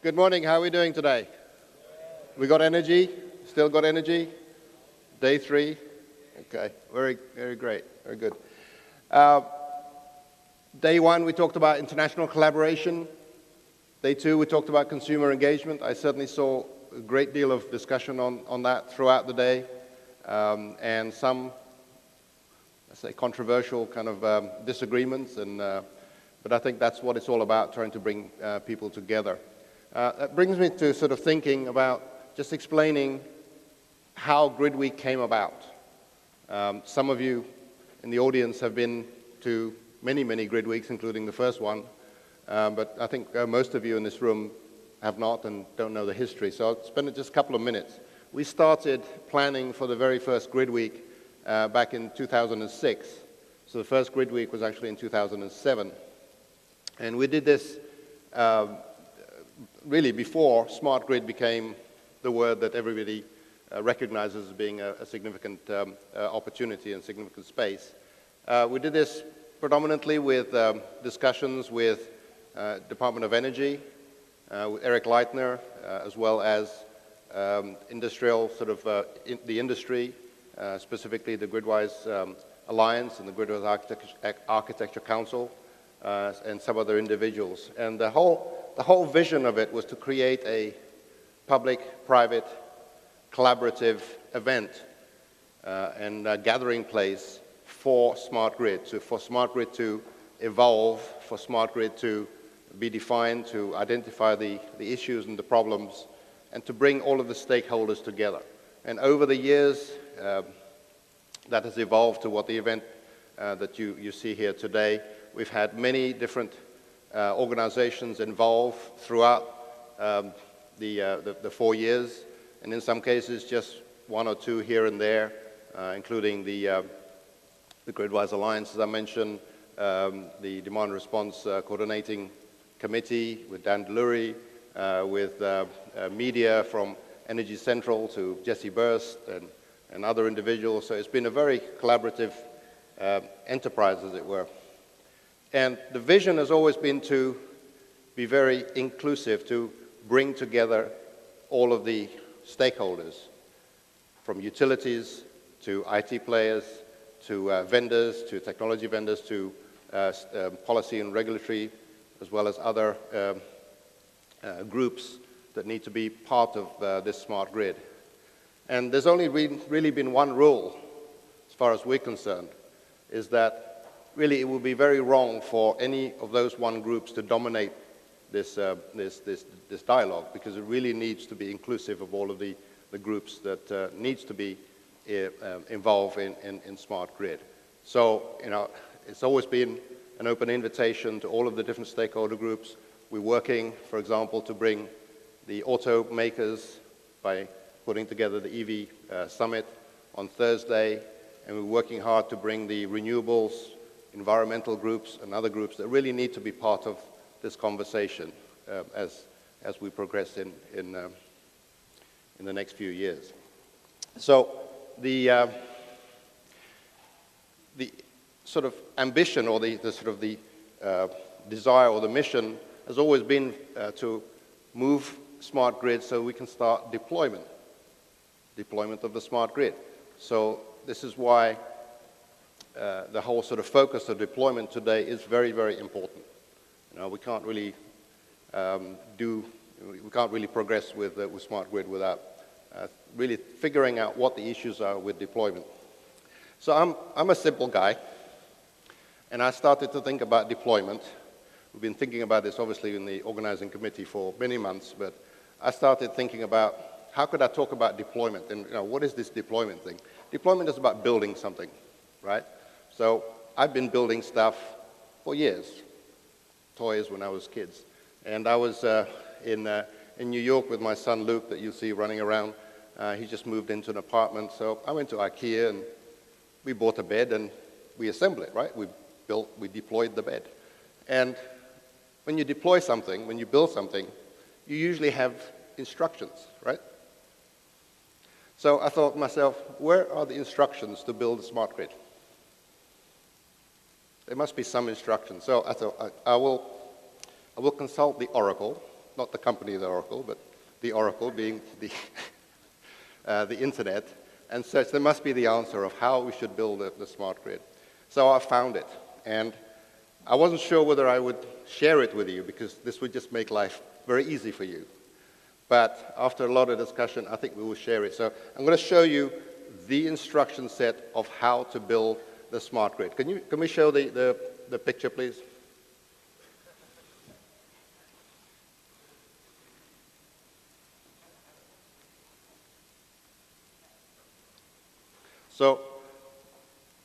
Good morning. How are we doing today? We got energy? Still got energy? Day 3? Okay. Very, very great. Very good. Day 1, we talked about international collaboration. Day 2, we talked about consumer engagement. I certainly saw a great deal of discussion on that throughout the day, and some, let's say, controversial kind of disagreements. But I think that's what it's all about, trying to bring people together. That brings me to sort of thinking about just explaining how GridWeek came about. Some of you in the audience have been to many, many GridWeeks, including the first one, but I think most of you in this room have not and don't know the history. So I'll spend just a couple of minutes. We started planning for the very first GridWeek back in 2006. So the first GridWeek was actually in 2007. And we did this really before smart grid became the word that everybody recognizes as being a significant opportunity and significant space. We did this predominantly with discussions with Department of Energy, with Eric Leitner, as well as industrial sort of the industry, specifically the GridWise Alliance and the GridWise Architecture Council, and some other individuals. And the whole vision of it was to create a public-private collaborative event and a gathering place for smart grid, for smart grid to evolve, for smart grid to be defined, to identify the issues and the problems, and to bring all of the stakeholders together. And over the years, that has evolved to what the event that you see here today. We've had many different organizations involved throughout the 4 years, and in some cases just 1 or 2 here and there, including the GridWise Alliance, as I mentioned, the Demand Response Coordinating Committee with Dan Delury, with media from Energy Central to Jesse Burst and other individuals. So it's been a very collaborative enterprise, as it were. And the vision has always been to be very inclusive, to bring together all of the stakeholders, from utilities to IT players, to vendors, to technology vendors, to policy and regulatory, as well as other groups that need to be part of this smart grid. And there's only really been one rule, as far as we're concerned, is that really it would be very wrong for any of those one groups to dominate this dialogue, because it really needs to be inclusive of all of the groups that needs to be involved in smart grid. So, you know, it's always been an open invitation to all of the different stakeholder groups. We're working, for example, to bring the automakers by putting together the EV Summit on Thursday, and we're working hard to bring the renewables, environmental groups, and other groups that really need to be part of this conversation as we progress in the next few years. So the sort of ambition, or the sort of the desire or the mission has always been to move smart grid so we can start deployment of the smart grid. So this is why the whole sort of focus of deployment today is very, very important. You know, we can't really progress with smart grid without really figuring out what the issues are with deployment. So I'm a simple guy, and I started to think about deployment. We've been thinking about this, obviously, in the organizing committee for many months, but I started thinking about how could I talk about deployment, and you know, what is this deployment thing? Deployment is about building something, right? So I've been building stuff for years, toys when I was kids. And I was in New York with my son Luke that you see running around. He just moved into an apartment. So I went to IKEA and we bought a bed and we assembled it, right? We deployed the bed. And when you deploy something, when you build something, you usually have instructions, right? So I thought to myself, where are the instructions to build a smart grid? There must be some instructions. So I thought I will consult the Oracle, not the company, the Oracle, but the Oracle being the internet, and so there must be the answer of how we should build the smart grid. So I found it, and I wasn't sure whether I would share it with you, because this would just make life very easy for you. But after a lot of discussion, I think we will share it. So I'm going to show you the instruction set of how to build the smart grid. Can we show the picture, please? So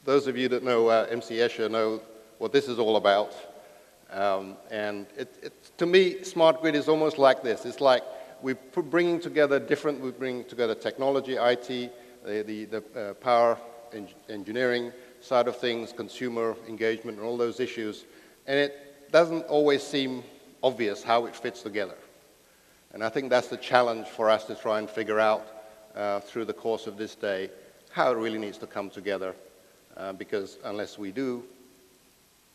those of you that know MC Escher know what this is all about. And to me, smart grid is almost like this. It's like we're bringing together technology, IT, the power engineering side of things, consumer engagement, and all those issues. And it doesn't always seem obvious how it fits together. And I think that's the challenge for us to try and figure out through the course of this day, how it really needs to come together. Because unless we do,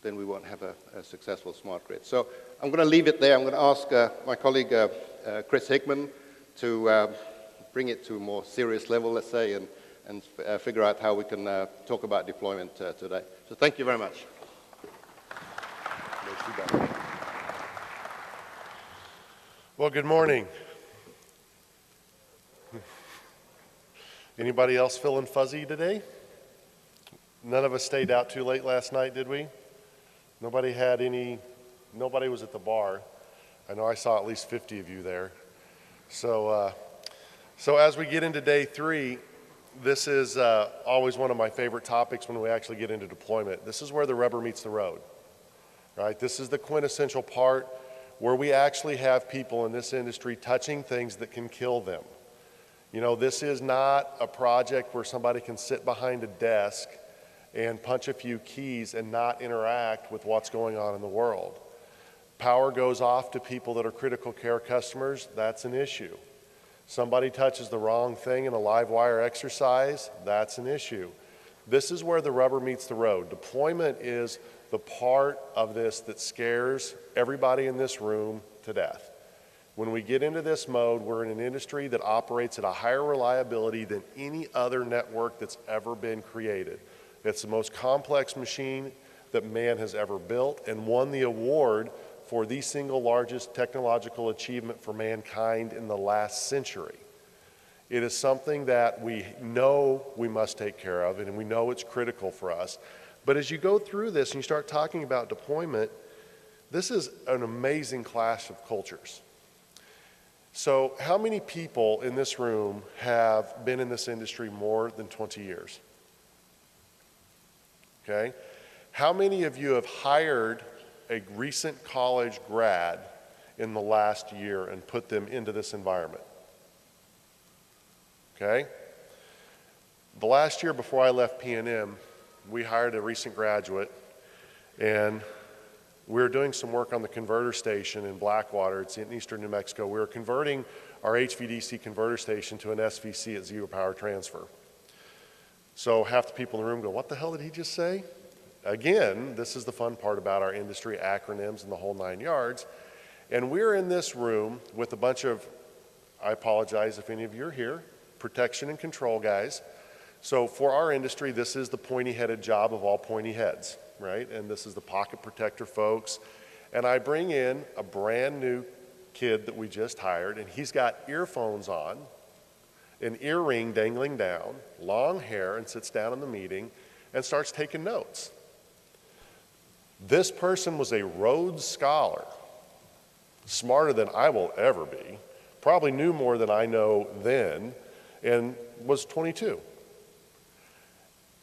then we won't have a successful smart grid. So I'm going to leave it there. I'm going to ask my colleague Chris Hickman to bring it to a more serious level, let's say, and figure out how we can talk about deployment today. So thank you very much. Well, good morning. Anybody else feeling fuzzy today? None of us stayed out too late last night, did we? Nobody was at the bar. I know I saw at least 50 of you there. So as we get into day 3, this is always one of my favorite topics when we actually get into deployment. This is where the rubber meets the road, right? This is the quintessential part where we actually have people in this industry touching things that can kill them. You know, this is not a project where somebody can sit behind a desk and punch a few keys and not interact with what's going on in the world. Power goes off to people that are critical care customers, that's an issue. Somebody touches the wrong thing in a live wire exercise, that's an issue. This is where the rubber meets the road. Deployment is the part of this that scares everybody in this room to death. When we get into this mode, we're in an industry that operates at a higher reliability than any other network that's ever been created. It's the most complex machine that man has ever built and won the award for the single largest technological achievement for mankind in the last century. It is something that we know we must take care of, and we know it's critical for us. But as you go through this and you start talking about deployment, this is an amazing clash of cultures. So how many people in this room have been in this industry more than 20 years? Okay. How many of you have hired a recent college grad in the last year and put them into this environment? Okay. The last year before I left P&M, we hired a recent graduate, and we were doing some work on the converter station in Blackwater. It's in eastern New Mexico. We were converting our HVDC converter station to an SVC at zero power transfer. So half the people in the room go, what the hell did he just say? Again, this is the fun part about our industry, acronyms and the whole 9 yards. And we're in this room with a bunch of, I apologize if any of you are here, protection and control guys. So for our industry, this is the pointy-headed job of all pointy heads, right? And this is the pocket protector folks. And I bring in a brand new kid that we just hired, and he's got earphones on, an earring dangling down, long hair, and sits down in the meeting and starts taking notes. This person was a Rhodes Scholar, smarter than I will ever be, probably knew more than I know then, and was 22.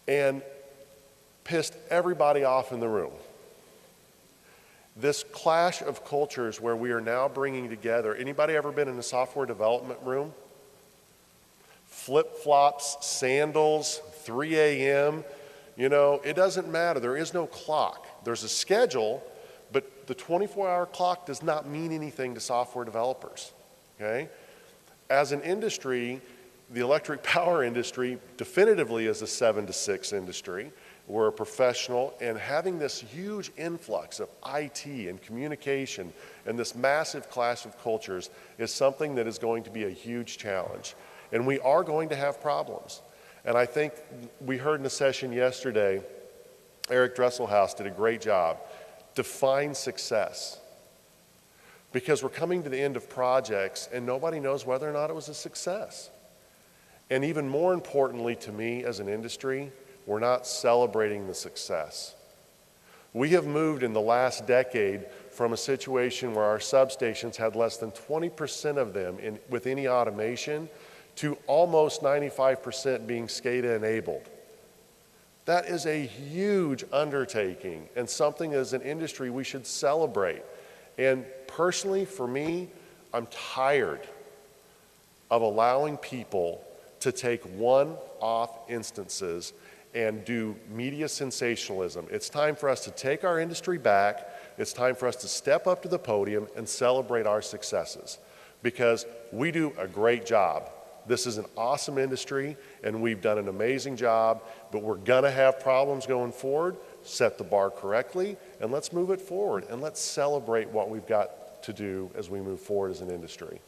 And pissed everybody off in the room. This clash of cultures where we are now bringing together, anybody ever been in a software development room? Flip-flops, sandals, 3 a.m., you know, it doesn't matter. There is no clock. There's a schedule, but the 24-hour clock does not mean anything to software developers, okay? As an industry, the electric power industry definitively is a 7 to 6 industry. we're a professional, and having this huge influx of IT and communication and this massive clash of cultures is something that is going to be a huge challenge. And we are going to have problems. And I think we heard in the session yesterday, Eric Dresselhaus did a great job. Define success. Because we're coming to the end of projects and nobody knows whether or not it was a success. And even more importantly to me as an industry, we're not celebrating the success. We have moved in the last decade from a situation where our substations had less than 20% of them with any automation to almost 95% being SCADA enabled. That is a huge undertaking and something as an industry we should celebrate. And personally, for me, I'm tired of allowing people to take one-off instances and do media sensationalism. It's time for us to take our industry back. It's time for us to step up to the podium and celebrate our successes because we do a great job. This is an awesome industry and we've done an amazing job, but we're gonna have problems going forward. Set the bar correctly and let's move it forward and let's celebrate what we've got to do as we move forward as an industry.